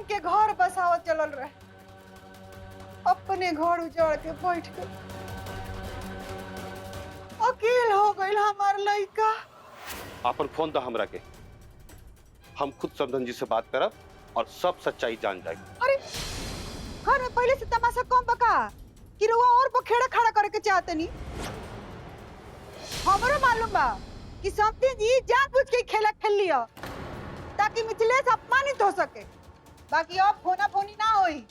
के घर बसावत चलल रहे, अपने घर उजाड़ के बैठ गए। अकेल हो गई हमार लड़का। अपन फोन दो हमरा के, हम खुद समधन जी से बात करब और सब सच्चाई जान जाए। अरे घर में पहले से तमाशा कम बका कि रुआ और बखेड़ा खड़ा करे के चाहते नहीं। हमरो मालूम बा कि समधी जी जानबूझ के खेला खेल लिया ताकि मिथिलेश अपमानित हो सके। बाकी अब फोना फोनी ना होई,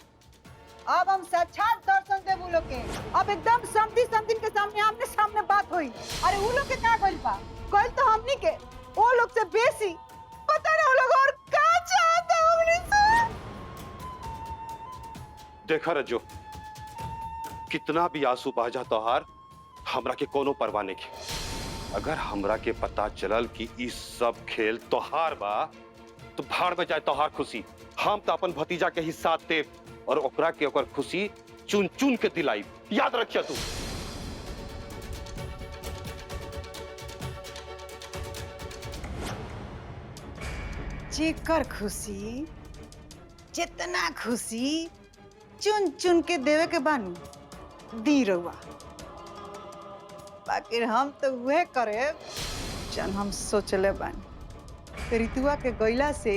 अब हम साक्षात दर्शन देव उ लोग के। अब एकदम समधी समधिन के सामने आमने सामने बात हुई। अरे उ लोग के का गइल बा, गइल तो हमनी के वो लोग से बेसी पता नहीं वो लोग और का चाहते हमनी से। देखा रजो, कितना भी आंसू बह जा तोहार, हमरा के कोनो परवाह नहीं के। अगर हमरा के पता चलल कि इस सब खेल तोहार बा तो भाड़ में जाए तोहार खुशी। हम तो अपन भतीजा के हिस्सा देव और ओकरा के ओकर खुशी चुन चुन के दिलाई। याद रखिया तू। जेकर खुशी, जितना खुशी चुन चुन के देवे के बानू दी रहुआ। बाकी हम तो वह करे जन हम सोचले बानी। ऋतुआ के गइला से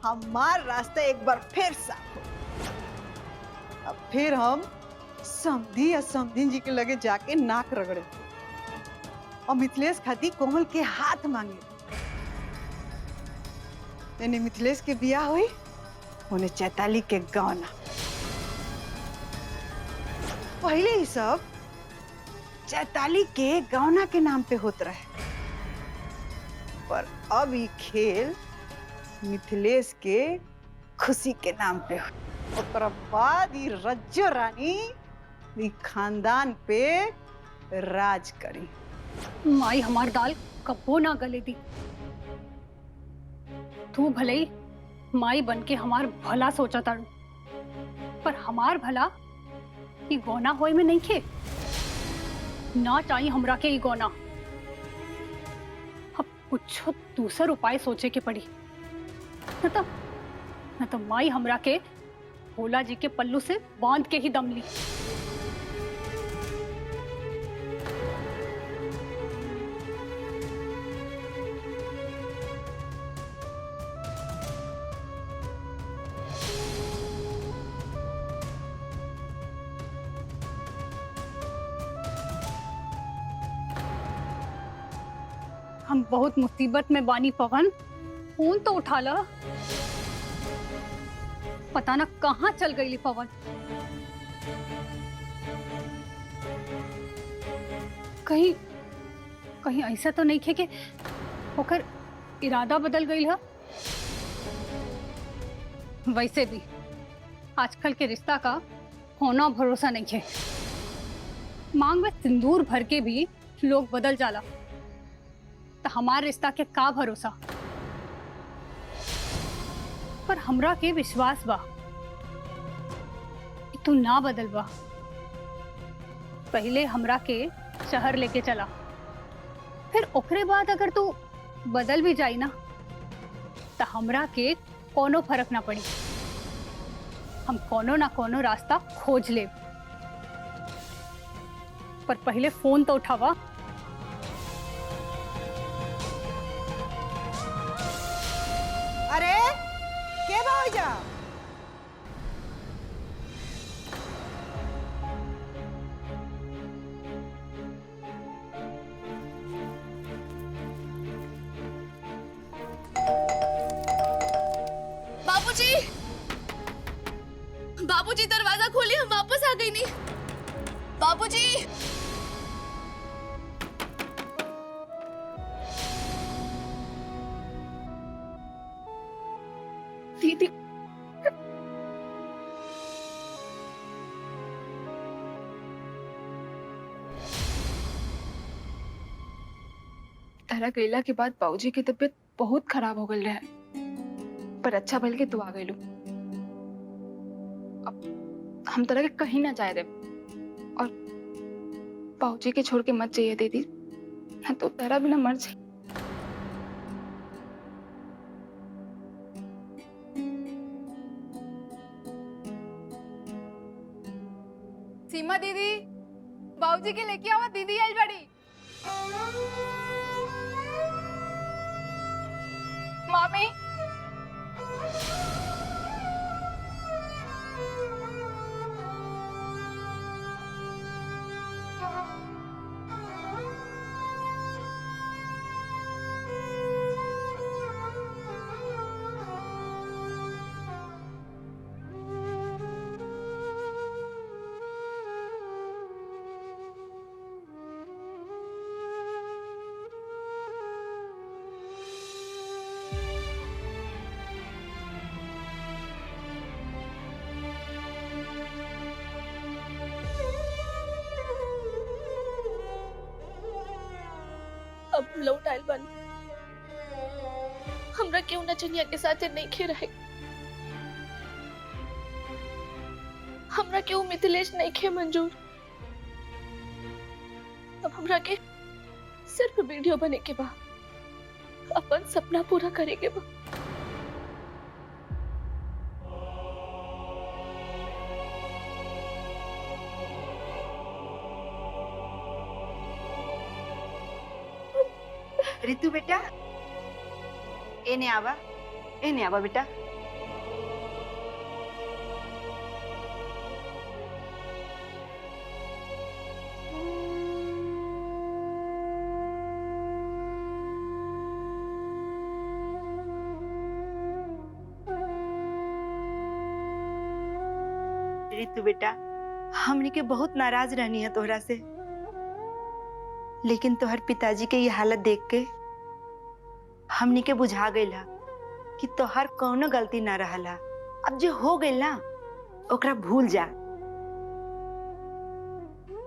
हमार रास्ता एक बार फिर साफ हो। अब फिर हम समधी या समधिन जी के लगे जाके नाक रगड़े और मिथिलेश खाती कोमल के हाथ मांगे। यानी मिथिलेश के बियाह हुई, उन्हें चैताली के गौना। पहले ही सब चैताली के गौना के नाम पे होत रहे, पर अब ये खेल मिथिलेश के खुशी के नाम पे हो। और बाद ही रज्जो रानी ये खानदान पे राज करी। माई हमार दाल कब्बो ना गले दी। तू भले ही माई बन के हमार भला सोचा तारू, पर हमार भला ये गौना होए में नहीं खे। ना चाहिए हमरा के ये गौना। अब कुछ दूसर उपाय सोचे के पड़ी, न तो माई हमरा के भोला जी के पल्लू से बांध के ही दम ली। हम बहुत मुसीबत में बानी पवन, फोन तो उठा ला। पता ना कहाँ चल गई पवन। कहीं कहीं ऐसा तो नहीं खे कि होकर इरादा बदल गई है। वैसे भी आजकल के रिश्ता का होना भरोसा नहीं है। मांग में सिंदूर भर के भी लोग बदल जाला, तो हमारे रिश्ता के का भरोसा। पर हमरा के विश्वास बा कि तू ना बदल बा। पहले हमरा के शहर लेके चला, फिर ओकरे बाद अगर तू बदल भी जाई ना तो हमरा के कोनो फर्क ना पड़ी। हम कोनो ना कोनो रास्ता खोज ले। पर पहले फोन तो उठावा। अरे के भौजा, बाबूजी, बाबूजी दरवाजा खोलिए, हम वापस आ गई नहीं। बाबूजी, दीदी, तारा गईला के बाद बाबूजी की तबीयत बहुत खराब हो गई रहे, पर अच्छा भल के तू आ गईलू। अब हम तरह के कहीं ना जाए दे, और बाबूजी के छोड़ के मत जाइए दीदी, ना तो तेरा भी ना मर जाए। सीमा दीदी, बाबूजी के लेके आवा, दीदी आई बड़ी। मामी, अब लौट आयल बन, हमरा क्यों नचनिया के साथ नहीं खे रहे, हमरा क्यों मिथिलेश नहीं खे मंजूर। अब हमरा के सिर्फ वीडियो बने के बा, अपन सपना पूरा करे के बा। रितु बेटा, एने आवा बेटा। रितु बेटा, हमनी के बहुत नाराज रहनी है तोहरा से, लेकिन तोहर पिताजी के ये हालत देख के हमनी के बुझा गईला कि तोहर कौनो गलती ना रहला। अब जो हो गइल ना, ओकरा भूल जा।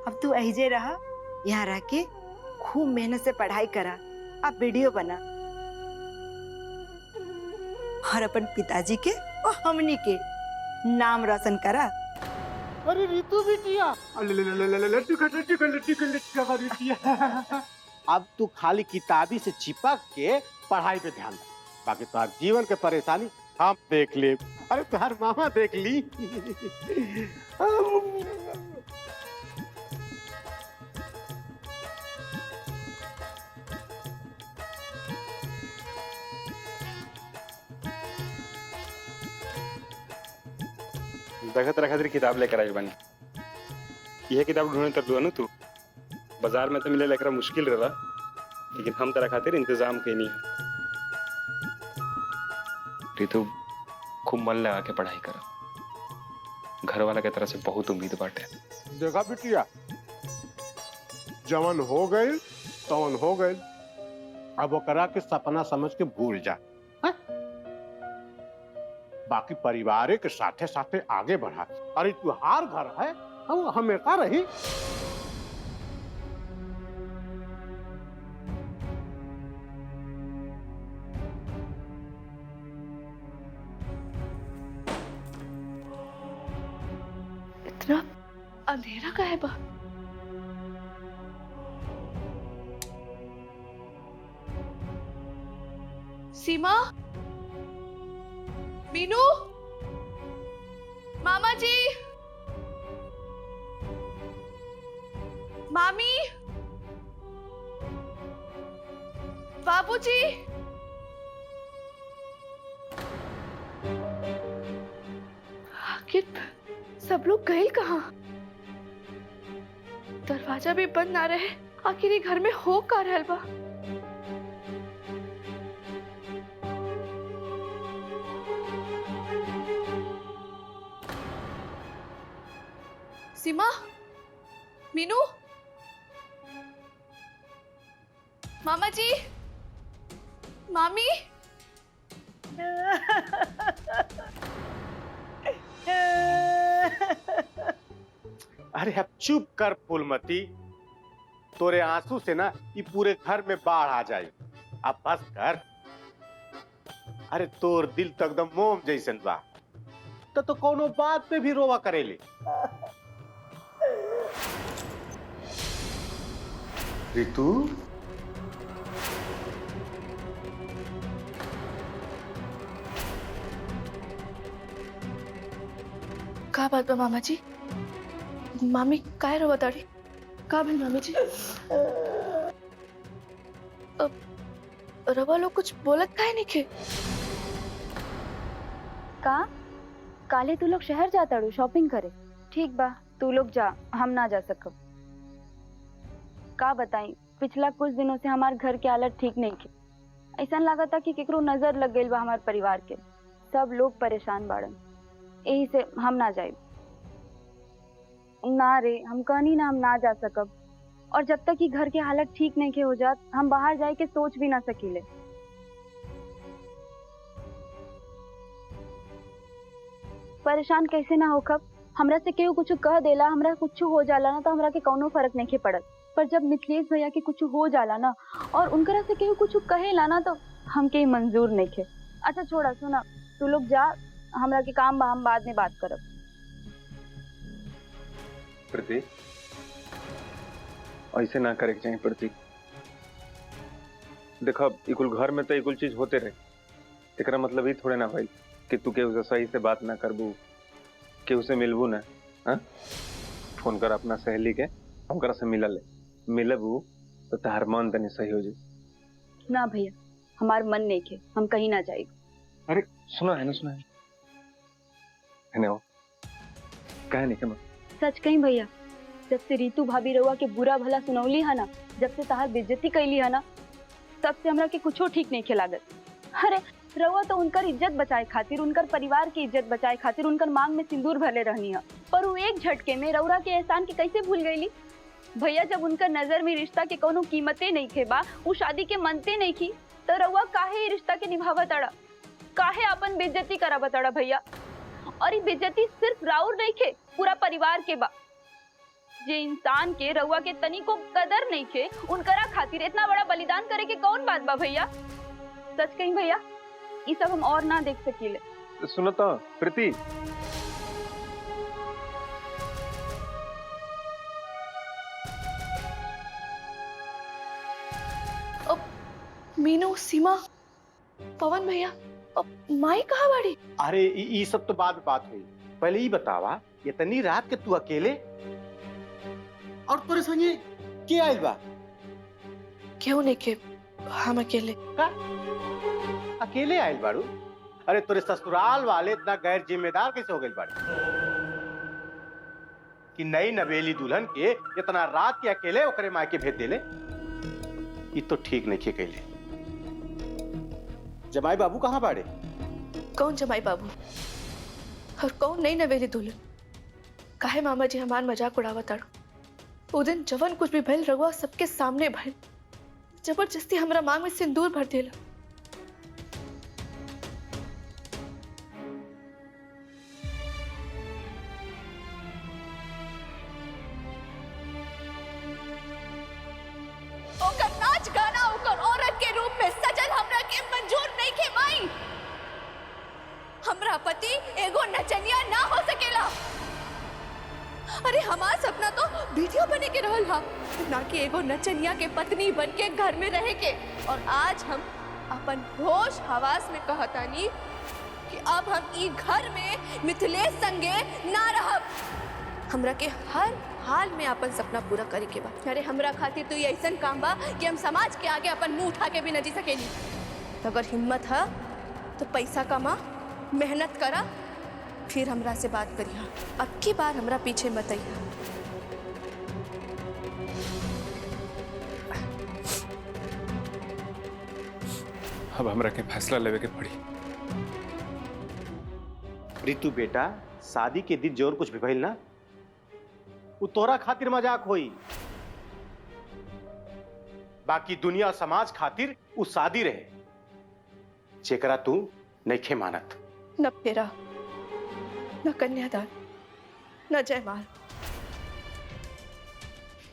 अब तू अहिजे रह, यहाँ रह के खूब मेहनत से पढ़ाई करा, अब वीडियो बना और अपन पिताजी के और हमनी के नाम रोशन करा। अरे रितु बिटिया, अब तू खाली किताबी से चिपक के पढ़ाई पे ध्यान दे, बाकी तुम्हारे जीवन के परेशानी हम देख ले। अरे तुम्हार मामा देख ली। देखत रखा तेरी किताब लेकर आई बनी। यह किताब ढूंढे तर तू तू बाजार में तो मिले लेकर मुश्किल रहा, लेकिन हम तेरा खातिर इंतजाम के नहीं है। रितु खूब मन लगा के पढ़ाई कर, घर वाला के तरह से बहुत उम्मीद बाटे। देखा बिटिया, जवन हो गए तवन हो गए, अब ओकरा के सपना समझ के भूल जा। हा? बाकी परिवार के साथे साथे आगे बढ़ा। अरे तुहार घर है, हम हमेशा रही। इतना अंधेरा का है बा? सीमा, मीनू, मामा जी, मामी, बाबूजी, आखिर सब लोग गए कहाँ? दरवाजा भी बंद ना रहे, आखिर ये घर में हो का रहल बा? सीमा, मीनू, मामा जी, मामी, अरे अब चुप कर फूलमती, तोरे आंसू से ना ये पूरे घर में बाढ़ आ जाए। अब बस कर। अरे तोर दिल तो एकदम मोम जैसन बा, तो कोनो बात पे भी रोवा करेले। रितु, का बात बा मामा जी? मामी काय रो बताड़ी का भी मामी जी अब रवा लोग कुछ बोलत काहे नहीं खे का काले तू लोग शहर जाता रू शॉपिंग करे ठीक बा तू लोग जा हम ना जा सकब का बताई पिछला कुछ दिनों से हमार घर के हालत ठीक नहीं के ऐसा लगा था कि केकरो नजर लग गई बा हमार परिवार के सब लोग परेशान बाड़न यही से हम ना जाए ना रे हम कहनी ना हम ना जा सकब और जब तक कि घर के हालत ठीक नहीं के हो जात हम बाहर जाए के सोच भी ना सकीले परेशान कैसे ना होखब हमरा से केहू कुछ कह देला हमरा कुछ हो जाला ना तो हमरा के कौनो फर्क नहीं के पड़त पर जब मिथिलेश भैया के कुछ हो जाला ना और उनकरा से केहू कुछ कहेला ना तो हमके मंजूर नहीं के अच्छा छोड़ा सुना तू लोग जा हमरा के काम बा हम बाद में बात करब प्रतीक ऐसे ना करे के चाहिए प्रतीक देखो इकुल घर में तो इकुल चीज होते रहे एकरा मतलब ही थोड़े ना भाई कि तू केहू से सही से बात ना करबू केहू से मिलबू ना हाँ फोन कर अपना सहेली के हमकरा से मिलबू तो तहार मन तनी सही हो जाए ना भैया हमार मन नहीं के हम कहीं ना जाए अरे सुना है ना कहे नहीं के सच कहीं भैया जब से रितु भाभी रउआ के बुरा भला सुनौली है ना जब से तहार बेइज्जती कैली है ना तब से हमरा के कुछो ठीक नहीं लागत अरे रउआ तो उनकर इज्जत बचाए खातिर उनकर परिवार की इज्जत बचाए खातिर उनकर मांग में सिंदूर भरले रहनी है पर वो एक झटके में रउरा के एहसान के कैसे भूल गईली भैया जब उनकर नजर में रिश्ता के कोनो कीमते नहीं थे बा वो शादी के मनते नहीं की तो रउआ काहे रिश्ता के निभावत अड़ा काहे अपन बेइज्जती करावत अड़ा भैया और ये बेइज्जती सिर्फ राउर नहीं खे पूरा परिवार के बा जे इंसान के रउआ के तनी को कदर नहीं खे उनकरा खातिर इतना बड़ा बलिदान करे के कौन बात बा भैया सच कहीं भैया ये सब हम और ना देख सकीले सुनो तो प्रीति मीनू सीमा पवन भैया माई कहाँ बाड़ी अरे ये सब तो बाद में बात हुई पहले ही बतावा इतनी रात के तू अकेले और तोरे संगे के आइल बा क्यों नहीं के हम अकेले का अकेले आइल बाड़ू अरे तोरे ससुराल वाले इतना गैर जिम्मेदार कैसे हो गए बाड़े कि नई नवेली दुल्हन के इतना रात के अकेले ओकरे मायके भेज देले ये तो ठीक नहीं के कैले जमाई बाबू कहाँ बाड़े कौन जमाई बाबू और कौन नहीं नवेली दुल्हन काहे मामा जी हमार मजाक उड़ावत अड़ वो दिन जवन कुछ भी भइल रहुआ सबके सामने भइल जबरदस्ती हमरा मांग में सिंदूर भर देला ओकर नाच गाना ओकर औरत के रूप में सजल हमरा के मंजूर नहीं के माई हमरा पति एगो नचनिया ना हो सकेला अरे हमार सपना तो वीडियो बने के रहल हा ना कि एगो नचनिया के पत्नी बन के घर में रहे के और आज हम अपन होश हवास में कहतानी कि अब हम ई घर में मिथिलेश संगे ना रहब हमरा के हर हाल में अपन सपना पूरा करे के बा अरे हमरा खातिर तो ये ऐसा काम बा कि हम समाज के आगे अपन मुंह उठा के भी न जी सकेली तो अगर हिम्मत है तो पैसा कमा मेहनत करा फिर हमरा से बात करिया अब की बार हमरा पीछे मत आइया अब हमरा के फैसला लेवे के पड़ी रितु बेटा शादी के दिन जोर कुछ भी भइल ना वो तोरा खातिर मजाक होई बाकी दुनिया समाज खातिर वो शादी रहे जेकरा तू नइखे मानत न फेरा न कन्यादान न जयमाल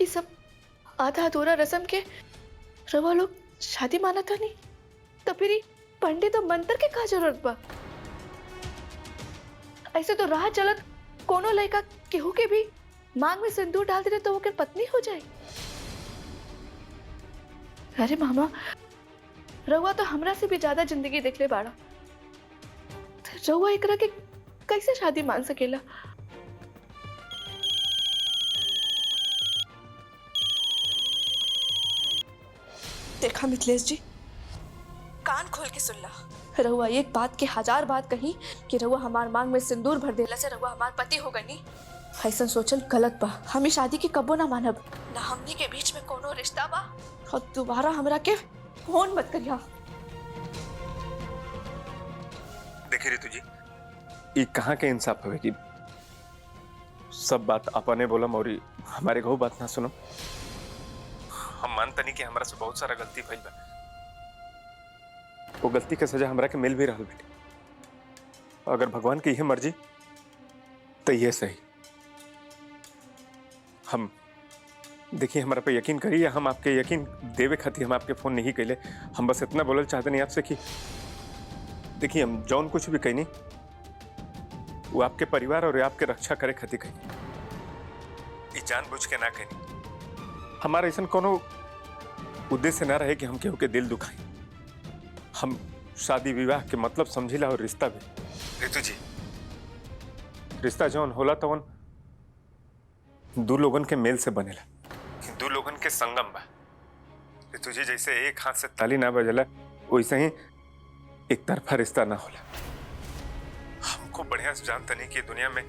ये सब आधा अधूरा रस्म के रवा लोग शादी माना था नहीं तो फिर पंडित और मंत्र के का जरूरत बा ऐसे तो राह चलत कोनो लड़का केहू के भी मांग में सिंदूर डाल दे तो वो के पत्नी हो जाए अरे मामा रउआ तो हमरा से भी ज्यादा जिंदगी देख ले बाड़ा रउआ एकरा के कैसे शादी मान सकेला देखा मिथिलेश जी, कान खोल के सुन ला। रहुआ एक बात के 1000 बात कही कि रहुआ हमार मांग में सिंदूर भर देला से रहुआ हमार पति हो गई। ऐसा सोचल गलत बा। हम ई शादी के कबो ना मानब, ना हमनी के बीच में कोनो रिश्ता बा। और दोबारा हमरा के फोन मत करिया। देखिए रितु जी, ये कहाँ के इंसाफ है कि सब बात अपने बोलम और हमारे को बात ना सुनो। हम मानता नहीं कि हमारा से बहुत सारा गलती भइल बा। वो गलती के सजा हमरा के मिल भी रहा बेटे। अगर भगवान की यह मर्जी तो ये सही। हम देखिए, हमारा पे यकीन करिए, हम आपके यकीन देवे खातिर हम आपके फोन नहीं कैले। हम बस इतना बोलल चाहते नहीं आपसे कि देखिए, हम जौन कुछ भी कहनी वो आपके परिवार और आपके रक्षा करे खातिर कहनी। ये जानबूझ के ना कहनी। हमारा ऐसा कोनो उद्देश्य ना रहे कि हम केहू के दिल दुखाएं। हम शादी विवाह के मतलब समझिला और रिश्ता भी। रितु जी, रिश्ता जौन होला तवन दो लोगन के मेल से बनेला, दो लोगन के संगम बा। रितु जी, जैसे एक हाथ से ताली ना बजला वैसे ही एक तरफा रिश्ता ना होला। हमको बढ़िया से जानता नहीं कि दुनिया में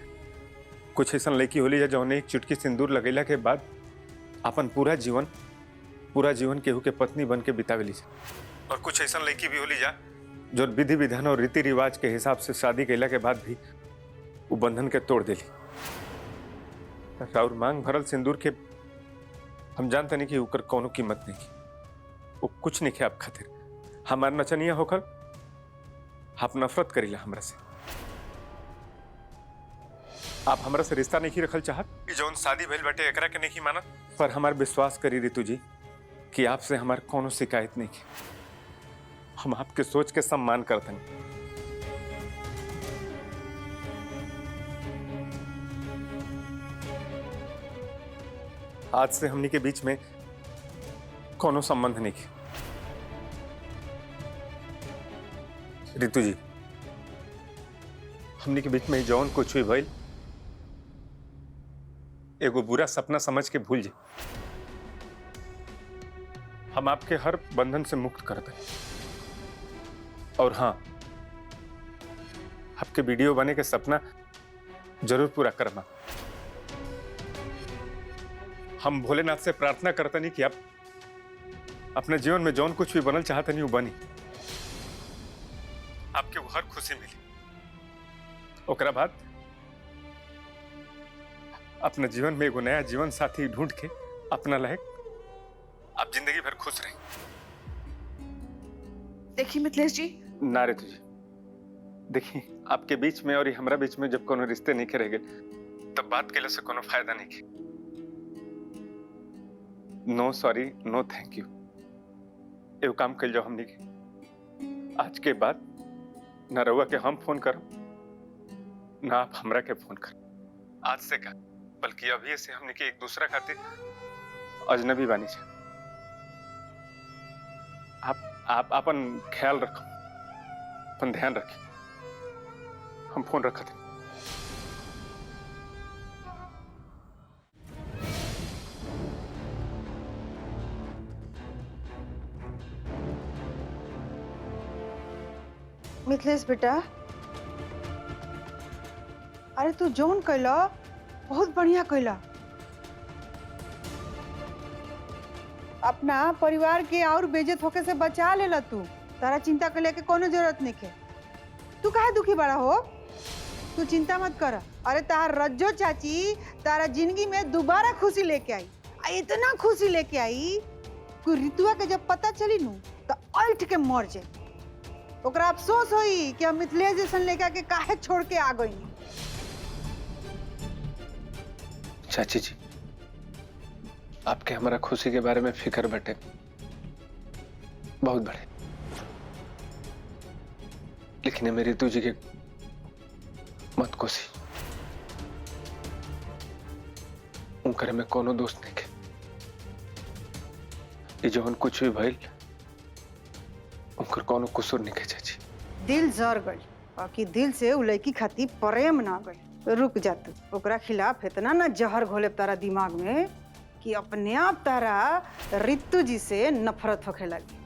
कुछ ऐसा लड़की होली है जौन एक चुटकी सिंदूर लगेला के बाद अपन पूरा जीवन केहू के पत्नी बन के बितावेली से। और कुछ ऐसा लड़की भी होली जा जो विधि विधान और रीति रिवाज के हिसाब से शादी कैला के बाद भी वो बंधन के तोड़ देली। और मांग भरल सिंदूर के हम जानते नहीं कि ओकर कोनो कीमत नहीं की। वो कुछ नहीं खे आप खातिर। हमार नचनिया होकर आप नफरत करीला हमरा से। आप हमरा से रिश्ता नहीं रखल चाहत। जौन शादी भइल बाटे एकरा के नहीं मानत। पर हमार विश्वास करी रितु जी कि आपसे हमार कोनो शिकायत नहीं की। हम आपके सोच के सम्मान करते हैं। आज से हमनी के बीच में कोनो संबंध नहीं की। रितु जी, हमनी के बीच में जौन कुछ भी भइल एगो बुरा सपना समझ के भूल जाए। हम आपके हर बंधन से मुक्त करते हैं। और हाँ, आपके वीडियो बने के सपना जरूर पूरा करना। हम भोलेनाथ से प्रार्थना करते नहीं कि आप अपने जीवन में जौन कुछ भी बनल चाहते नहीं वो बनी। आपके वो हर खुशी मिली। ओकरा बाद अपने जीवन में एगो नया जीवन साथी ढूंढ के अपना लायक आप जिंदगी भर खुश रहें। देखिए मिथिलेश जी, ना रितु जी, देखिए, आपके बीच में और हमरा बीच में जब कोनो रिश्ते नहीं रह गए तब बात के से कोनो फायदा नहीं की। नो सॉरी, नो थैंक यू। एगो काम कर जाओ हमनी के। आज के बाद ना रउआ के हम फोन करो ना आप हमरा के फोन करो। आज से का बल्कि अभी से हमने के एक दूसरा खातिर अजनबी बानी छे। आप अपन ख्याल रखो, अपन ध्यान रखें। हम फोन रखते हैं। मिथिलेश बेटा, अरे तू जोन कैला बहुत बढ़िया कैला। अपना परिवार के और बेइज्जत होके से बचा लेला तू। तारा चिंता करे के कोनो जरूरत नहीं है। तू काहे दुखी बड़ा हो? तू चिंता मत कर। अरे तार रज्जो चाची तारा जिंदगी में दोबारा खुशी लेके आई। इतना खुशी लेके आई कि ऋतुआ के जब पता चली नू तो उल्ट के मर जाए। ओकरा अफसोस होई कि हम मिथिलेश जैसन लेकर के काहे छोड़ के आ गई। चाची जी, आपके हमारा खुशी के बारे में फिक्र बटे बहुत बड़े, लेकिन मेरी ऋतु जी के मत कोसी। उनकर में कोनो दोस्त नहीं के। ये जो कुछ भी भइल उनकर कोनो कसूर नहीं के चाची। दिल जर गई, बाकी दिल से उ लड़की खातिर प्रेम ना गई। रुक जा तू। ओकरा खिलाफ इतना ना जहर घोले तारा दिमाग में कि अपने आप तारा रितु जी से नफरत होखे लगी।